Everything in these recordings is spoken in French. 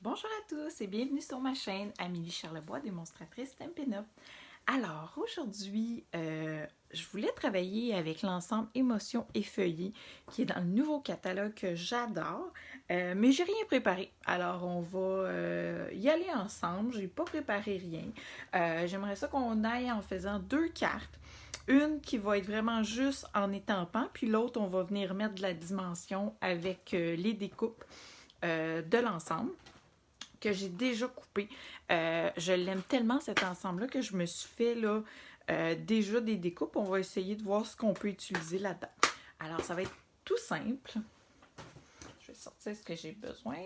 Bonjour à tous et bienvenue sur ma chaîne Amélie Charlebois, démonstratrice Stampin' Up. Alors aujourd'hui, je voulais travailler avec l'ensemble Émotions et Feuillets qui est dans le nouveau catalogue que j'adore, mais j'ai rien préparé. Alors on va y aller ensemble, j'ai pas préparé rien. J'aimerais ça qu'on aille en faisant deux cartes. Une qui va être vraiment juste en étampant, puis l'autre on va venir mettre de la dimension avec les découpes de l'ensemble que j'ai déjà coupé. Je l'aime tellement cet ensemble-là que je me suis fait là, déjà des découpes. On va essayer de voir ce qu'on peut utiliser là-dedans. Alors, ça va être tout simple. Je vais sortir ce que j'ai besoin.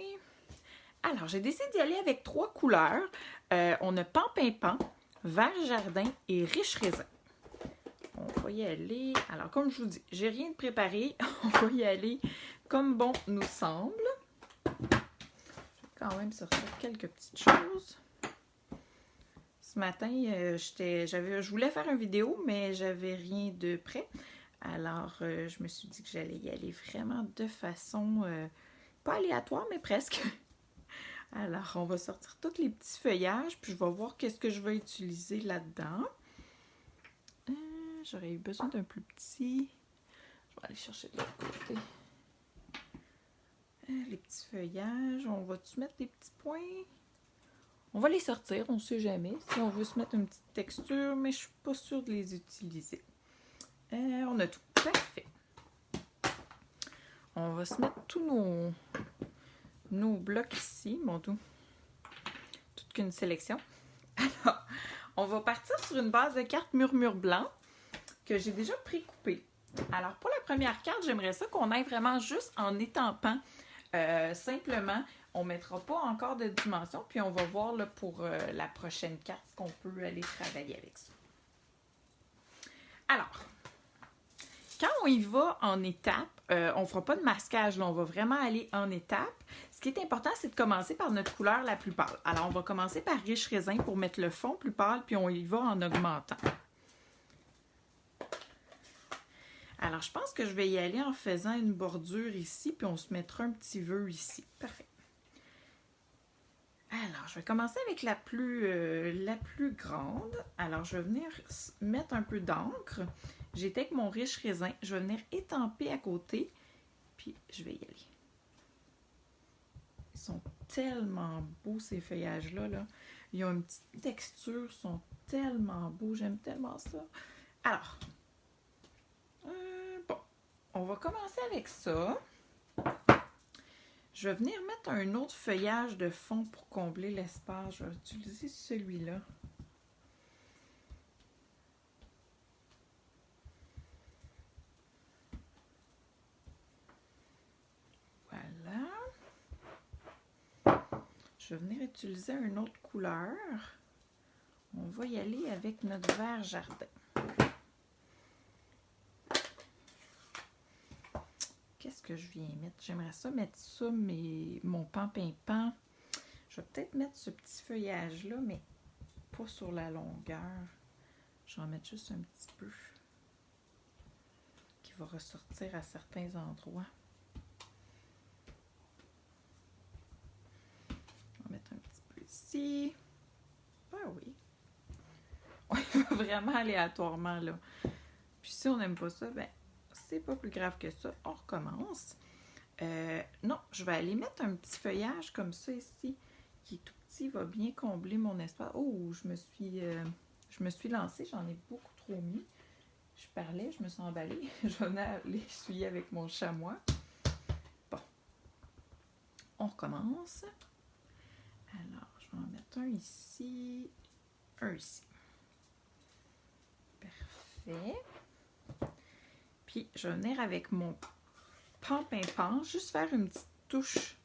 Alors, j'ai décidé d'y aller avec 3 couleurs. On a Pan-Pimpant, Vert Jardin et Riche Raisin. On va y aller. Alors, comme je vous dis, j'ai rien de préparé. On va y aller comme bon nous semble. Quand même sortir quelques petites choses. Ce matin, je voulais faire une vidéo, mais j'avais rien de prêt. Alors, je me suis dit que j'allais y aller vraiment de façon, pas aléatoire, mais presque. Alors, on va sortir tous les petits feuillages, puis je vais voir qu'est-ce que je vais utiliser là-dedans. J'aurais eu besoin d'un plus petit. Je vais aller chercher de l'autre côté. Les petits feuillages, on va-tu mettre des petits points? On va les sortir, on ne sait jamais. Si on veut se mettre une petite texture, mais je ne suis pas sûre de les utiliser. On a tout. Parfait. On va se mettre tous nos blocs ici, mon tout. Toute qu'une sélection. Alors, on va partir sur une base de carte Murmure Blanc que j'ai déjà pré-coupée. Alors, pour la première carte, j'aimerais ça qu'on aille vraiment juste en étampant. Simplement, on ne mettra pas encore de dimension, puis on va voir là, pour la prochaine carte ce qu'on peut aller travailler avec ça. Alors, quand on y va en étapes, on ne fera pas de masquage, là, on va vraiment aller en étapes. Ce qui est important, c'est de commencer par notre couleur la plus pâle. Alors, on va commencer par Riche Raisin pour mettre le fond plus pâle, puis on y va en augmentant. Alors, je pense que je vais y aller en faisant une bordure ici, puis on se mettra un petit vœu ici. Parfait. Alors, je vais commencer avec la plus grande. Alors, je vais venir mettre un peu d'encre. J'étais avec mon Riche Raisin. Je vais venir étamper à côté, puis je vais y aller. Ils sont tellement beaux, ces feuillages-là. Là. Ils ont une petite texture, ils sont tellement beaux. J'aime tellement ça. Alors, bon, on va commencer avec ça. Je vais venir mettre un autre feuillage de fond pour combler l'espace. Je vais utiliser celui-là. Voilà. Je vais venir utiliser une autre couleur. On va y aller avec notre Vert Jardin. Qu'est-ce que je viens mettre? J'aimerais ça mettre ça, mais mon Pan-Pimpant. Je vais peut-être mettre ce petit feuillage-là, mais pas sur la longueur. Je vais en mettre juste un petit peu. Qui va ressortir à certains endroits. On va mettre un petit peu ici. Ah oui. On va vraiment aléatoirement, là. Puis si on n'aime pas ça, ben c'est pas plus grave que ça. On recommence. Non, je vais aller mettre un petit feuillage comme ça ici, qui est tout petit, va bien combler mon espace. Oh, je me suis lancée, j'en ai beaucoup trop mis. Je parlais, je me suis emballée. Je venais aller essuyer avec mon chamois. Bon. On recommence. Alors, je vais en mettre un ici, un ici. Parfait. Puis, je vais venir avec mon Pan-Pimpant, juste faire une petite touche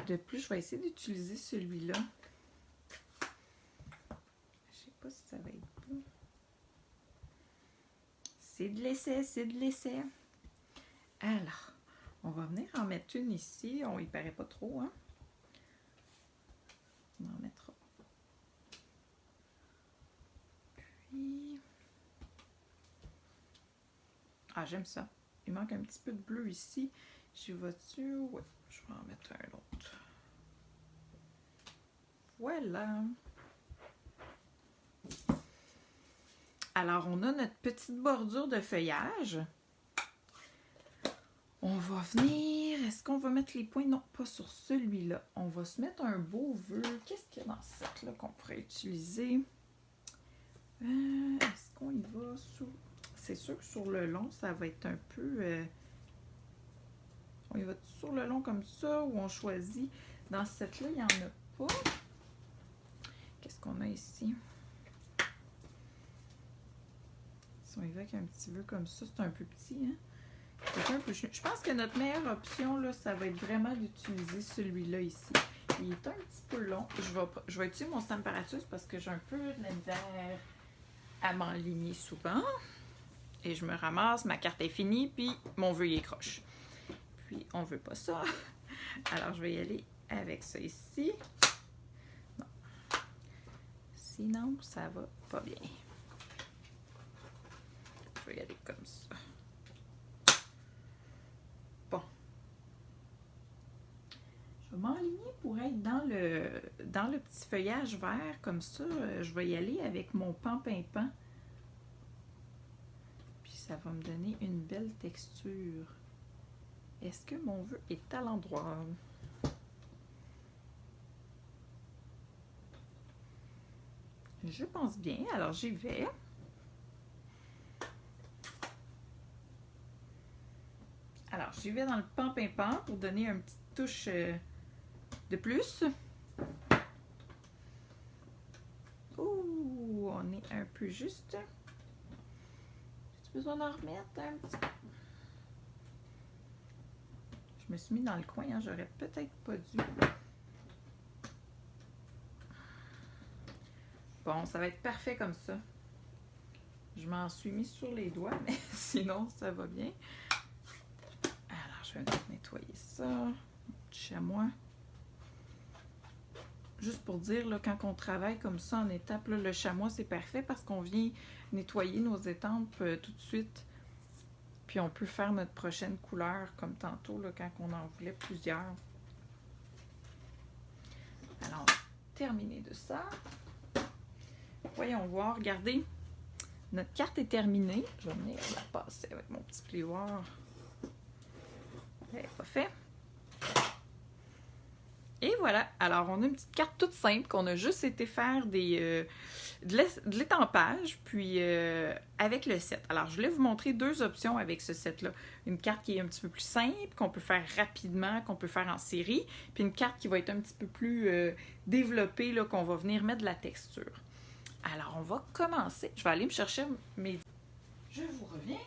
de plus. Je vais essayer d'utiliser celui-là. Je sais pas si ça va être bon. C'est de l'essai, c'est de l'essai. Alors, on va venir en mettre une ici. On y paraît pas trop, hein? On en mettra. Puis... Ah, j'aime ça. Il manque un petit peu de bleu ici. J'y vais dessus. Oui, je vais en mettre un autre. voilà. Alors, on a notre petite bordure de feuillage. On va venir... Est-ce qu'on va mettre les points? Non, pas sur celui-là. On va se mettre un beau vœu. Qu'est-ce qu'il y a dans cette là qu'on pourrait utiliser? Est-ce qu'on y va sur... C'est sûr que sur le long, ça va être un peu... On y va sur le long comme ça ou on choisit? Dans cette là, il n'y en a pas. Qu'est-ce qu'on a ici? Si on y va avec un petit vœu comme ça, c'est un peu petit, hein? C'est un peu... Je pense que notre meilleure option, là, ça va être vraiment d'utiliser celui-là ici. Il est un petit peu long. Je vais utiliser mon Stamparatus parce que j'ai un peu de la misère à m'enligner souvent. Et je me ramasse, ma carte est finie, puis mon vœu il est croche. Puis on veut pas ça. Alors je vais y aller avec ça ici. Non. Sinon, ça va pas bien. Je vais y aller comme ça. Bon. Je vais m'enligner pour être dans le petit feuillage vert. Comme ça, je vais y aller avec mon pan-pimpant. Puis ça va me donner une belle texture. Est-ce que mon vœu est à l'endroit? Je pense bien. Alors, j'y vais. Alors, j'y vais dans le pan-pimpant pour donner une petite touche de plus. Ouh, on est un peu juste. J'ai besoin d'en remettre un petit peu. Je me suis mis dans le coin, hein, j'aurais peut-être pas dû. Bon, ça va être parfait comme ça. Je m'en suis mis sur les doigts, mais sinon, ça va bien. Alors, je vais nettoyer ça. Mon petit chamois. Juste pour dire, là, quand on travaille comme ça en étapes, là, le chamois, c'est parfait parce qu'on vient nettoyer nos étampes tout de suite. Puis on peut faire notre prochaine couleur comme tantôt, là, quand on en voulait plusieurs. Alors, on va terminer de ça. Voyons voir, regardez. Notre carte est terminée. Je vais venir la passer avec mon petit plioir. Elle n'est pas fait. Et voilà. Alors, on a une petite carte toute simple qu'on a juste été faire de l'étampage, puis avec le set. Alors, je voulais vous montrer deux options avec ce set-là. Une carte qui est un petit peu plus simple, qu'on peut faire rapidement, qu'on peut faire en série, puis une carte qui va être un petit peu plus développée, là, qu'on va venir mettre de la texture. Alors, on va commencer. Je vais aller me chercher mes... Je vous reviens.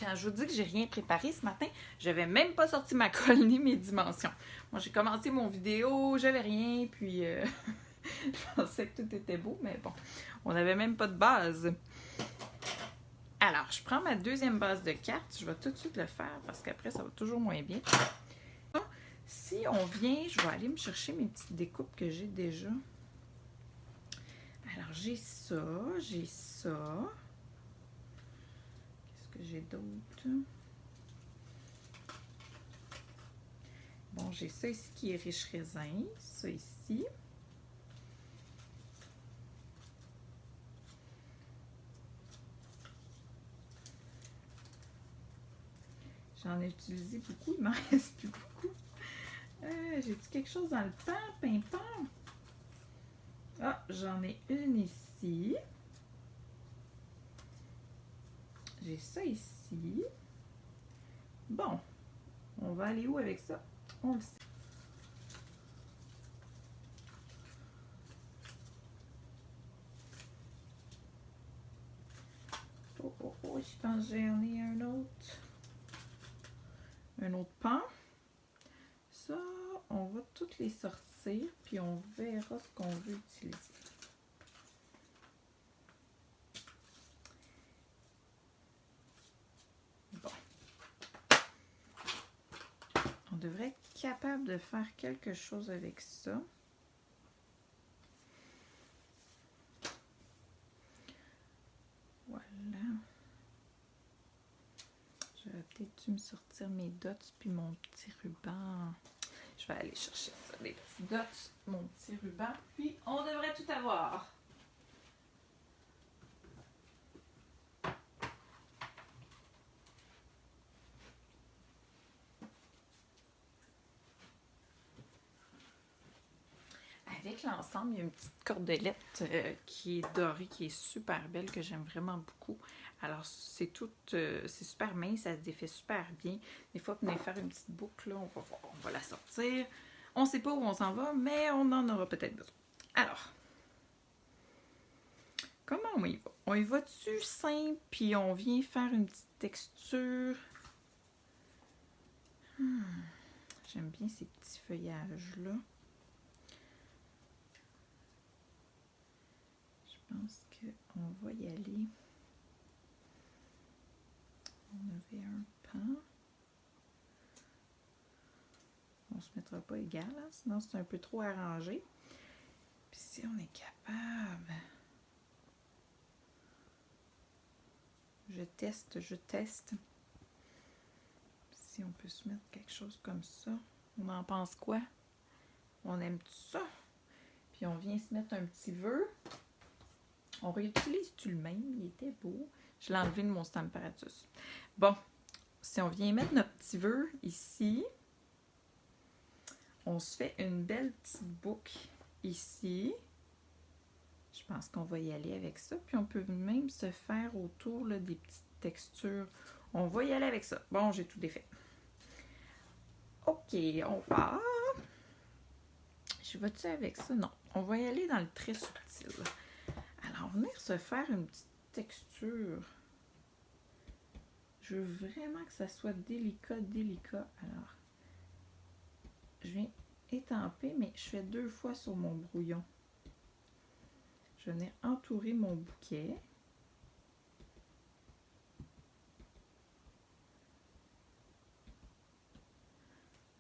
Quand je vous dis que j'ai rien préparé ce matin, je n'avais même pas sorti ma colle ni mes dimensions. Moi, j'ai commencé mon vidéo, j'avais rien, puis je pensais que tout était beau, mais bon, on n'avait même pas de base. Alors, je prends ma deuxième base de cartes. Je vais tout de suite le faire parce qu'après, ça va toujours moins bien. Si on vient, je vais aller me chercher mes petites découpes que j'ai déjà. Alors, j'ai ça, j'ai ça. Qu'est-ce que j'ai d'autre? Bon, j'ai ça ici qui est riche raisin. Ça ici. J'en ai utilisé beaucoup, il m'en reste plus beaucoup. J'ai-tu quelque chose dans le pan-pimpant? Ah, j'en ai une ici. J'ai ça ici. Bon, on va aller où avec ça? On le sait. Oh, oh, oh, je pense que j'en ai un autre. Un autre pan. Ça, on va toutes les sortir, puis on verra ce qu'on veut utiliser. Bon. On devrait être capable de faire quelque chose avec ça. peux-tu me sortir mes dots puis mon petit ruban? Je vais aller chercher ça, les petits dots, mon petit ruban, puis on devrait tout avoir. Avec l'ensemble, il y a une petite cordelette qui est dorée, qui est super belle, que j'aime vraiment beaucoup. Alors, c'est tout, c'est super mince, ça se défait super bien. Des fois, venez faire une petite boucle, là, on va voir, on va la sortir. On ne sait pas où on s'en va, mais on en aura peut-être besoin. Alors, comment on y va? On y va-tu simple, puis on vient faire une petite texture? J'aime bien ces petits feuillages-là. Je pense qu'on va y aller. On avait un pan. On ne se mettra pas égal, hein? Sinon c'est un peu trop arrangé. Puis si on est capable... Je teste. Si on peut se mettre quelque chose comme ça. On en pense quoi? On aime tout ça. Puis on vient se mettre un petit vœu. On réutilise-tu le même? Il était beau. Je l'ai enlevé de mon Stamparatus. Bon, si on vient mettre notre petit vœu ici, on se fait une belle petite boucle ici. Je pense qu'on va y aller avec ça. Puis on peut même se faire autour là, des petites textures. On va y aller avec ça. Bon, j'ai tout défait. OK, on part. Je vais-tu avec ça? Non. On va y aller dans le très subtil. Alors, venir se faire une petite texture. Je veux vraiment que ça soit délicat. Alors, je viens étamper, mais je fais 2 fois sur mon brouillon. Je vais venir entourer mon bouquet.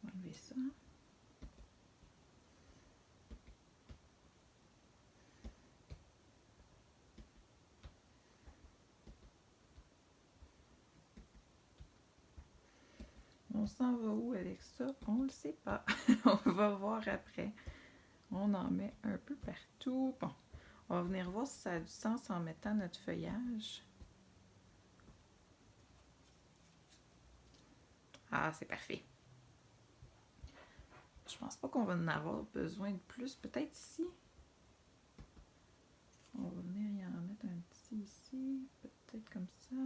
On va enlever ça. On s'en va où avec ça? On ne le sait pas. On va voir après. On en met un peu partout. Bon, on va venir voir si ça a du sens en mettant notre feuillage. Ah, c'est parfait. Je pense pas qu'on va en avoir besoin de plus. Peut-être ici. On va venir y en mettre un petit ici. Peut-être comme ça.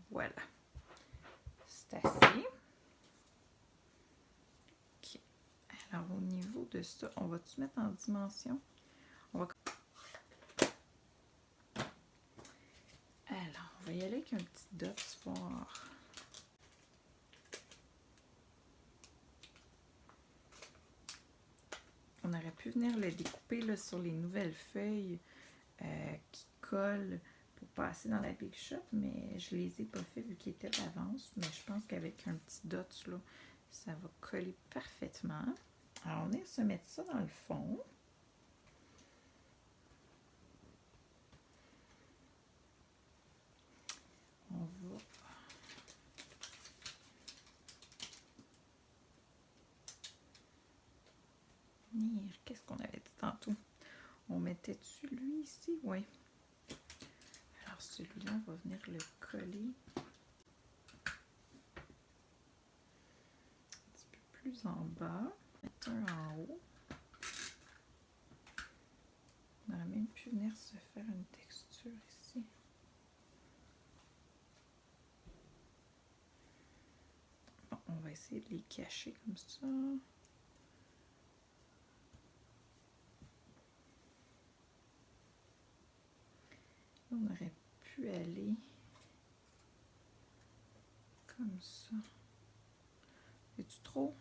Voilà. C'est assez. OK. Alors, au niveau de ça, on va tout mettre en dimension. Alors, on va y aller avec un petit dot fort. On aurait pu venir le découper là, sur les nouvelles feuilles qui collent pour passer dans la Big Shot, mais je les ai pas fait vu qu'ils étaient d'avance. Mais je pense qu'avec un petit dot, là, ça va coller parfaitement. Alors, on va se mettre ça dans le fond. On va... Qu'est-ce qu'on avait dit tantôt? On mettait-tu lui ici? Oui. Alors, celui-là, on va venir le coller un petit peu plus en bas. Mettre un en haut. On aurait même pu venir se faire une texture ici. Bon, on va essayer de les cacher comme ça. On aurait pu aller comme ça. C'est-tu trop?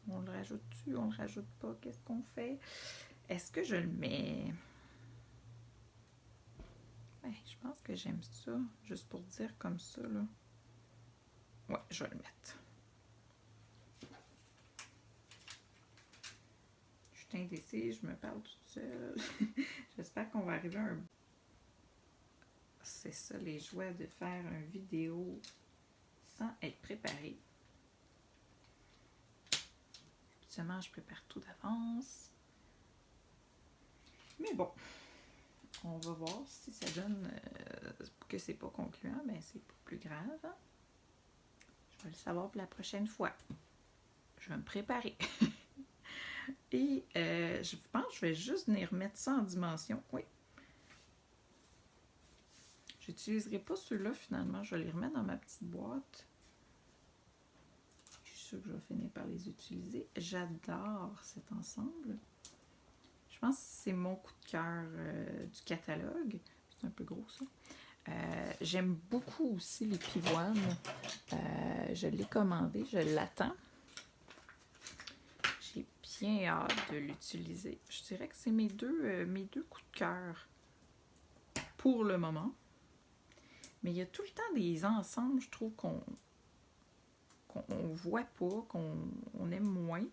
On le rajoute-tu? On le rajoute pas? Qu'est-ce qu'on fait? Est-ce que je le mets? Ouais, je pense que j'aime ça. Juste pour dire comme ça, là. Ouais, je vais le mettre. Je suis indécise, je me parle toute seule. J'espère qu'on va arriver à un... c'est ça, les joies de faire une vidéo sans être préparée. Habituellement, je prépare tout d'avance. Mais bon, on va voir si ça donne que c'est pas concluant, mais c'est pas plus grave. Je vais le savoir pour la prochaine fois. Je vais me préparer. Et je pense que je vais juste venir mettre ça en dimension. Oui. Je n'utiliserai pas ceux-là finalement. Je vais les remettre dans ma petite boîte. Je suis sûre que je vais finir par les utiliser. J'adore cet ensemble. Je pense que c'est mon coup de cœur du catalogue. C'est un peu gros ça. J'aime beaucoup aussi les pivoines. Je l'ai commandé, je l'attends. J'ai bien hâte de l'utiliser. Je dirais que c'est mes deux coups de cœur pour le moment. Mais il y a tout le temps des ensembles, je trouve, qu'on voit pas, qu'on aime moins.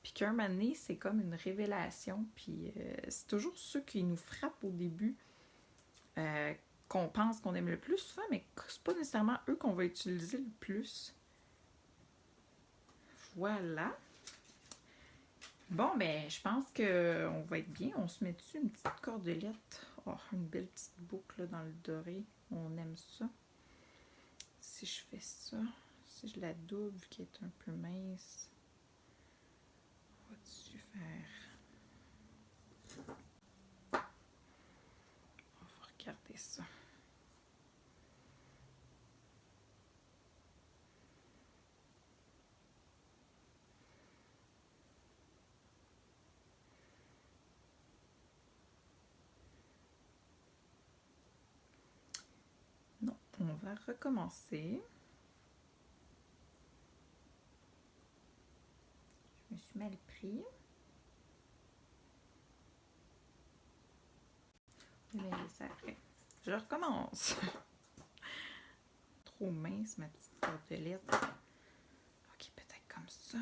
Puis qu'un moment donné, c'est comme une révélation. Puis c'est toujours ceux qui nous frappent au début qu'on pense qu'on aime le plus souvent, mais c'est pas nécessairement eux qu'on va utiliser le plus. Voilà. Bon, ben, je pense qu'on va être bien. On se met dessus une petite cordelette. Oh, une belle petite boucle là, dans le doré. On aime ça. Si je fais ça, si je la double, vu qu'elle est un peu mince, on va dessus faire... On va regarder ça. Non, on va recommencer. Je me suis mal pris. Je vais laisser après. Je recommence. Trop mince ma petite cordelette. Ok, peut-être comme ça.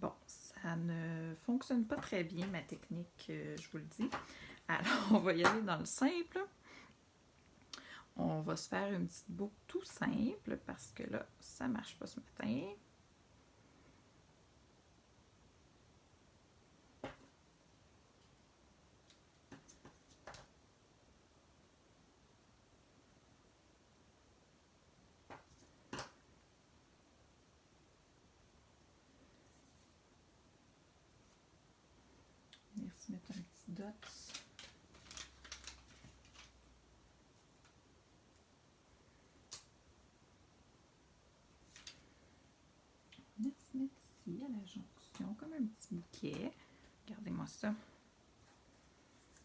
Bon, ça ne fonctionne pas très bien, ma technique, je vous le dis. Alors, on va y aller dans le simple. On va se faire une petite boucle tout simple parce que là, ça ne marche pas ce matin. On va se mettre un petit dot. On va se mettre ici à la jonction comme un petit bouquet. Regardez-moi ça.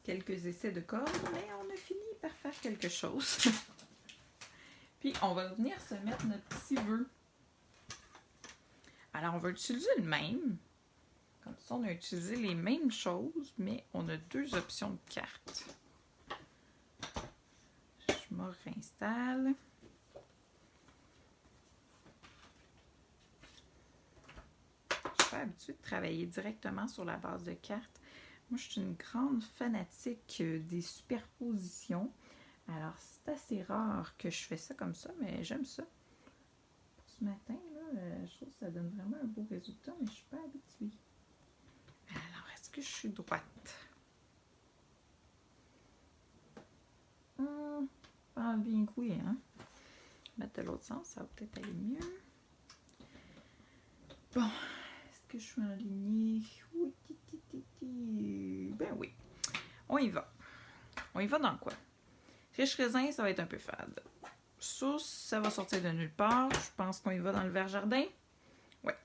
Quelques essais de corde, mais on a fini par faire quelque chose. Puis on va venir se mettre notre petit vœu. Alors on va utiliser le même. Comme ça, on a utilisé les mêmes choses, mais on a deux options de cartes. Je me réinstalle. Je suis pas habituée de travailler directement sur la base de cartes. Moi, je suis une grande fanatique des superpositions. Alors, c'est assez rare que je fais ça comme ça, mais j'aime ça. Pour ce matin, là, je trouve que ça donne vraiment un beau résultat, mais je ne suis pas habituée. Alors, est-ce que je suis droite? Pas bien que oui, hein? Mettre de l'autre sens, ça va peut-être aller mieux. Bon, est-ce que je suis en ligne? Oui, ben oui. On y va. On y va dans quoi? Riche raisin, ça va être un peu fade. Sauce, ça va sortir de nulle part. Je pense qu'on y va dans le vert jardin. Ouais.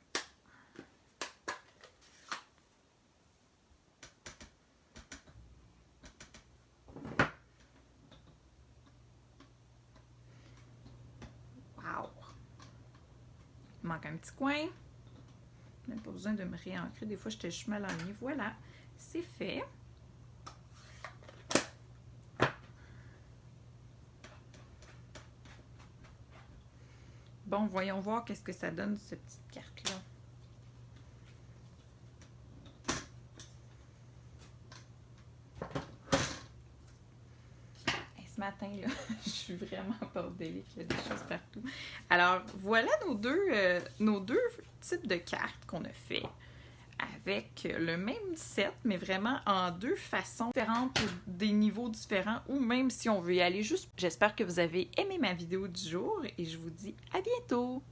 Wow! Il manque un petit coin. Même pas besoin de me réancrer. Des fois, j'étais juste mal alignée. Voilà, c'est fait. Bon, voyons voir qu'est-ce que ça donne, cette petite carte-là. Ce matin, là, je suis vraiment bordélique, il y a des choses partout. Alors, voilà nos deux types de cartes qu'on a fait avec le même set, mais vraiment en deux façons différentes, des niveaux différents, ou même si on veut y aller juste. J'espère que vous avez aimé ma vidéo du jour et je vous dis à bientôt!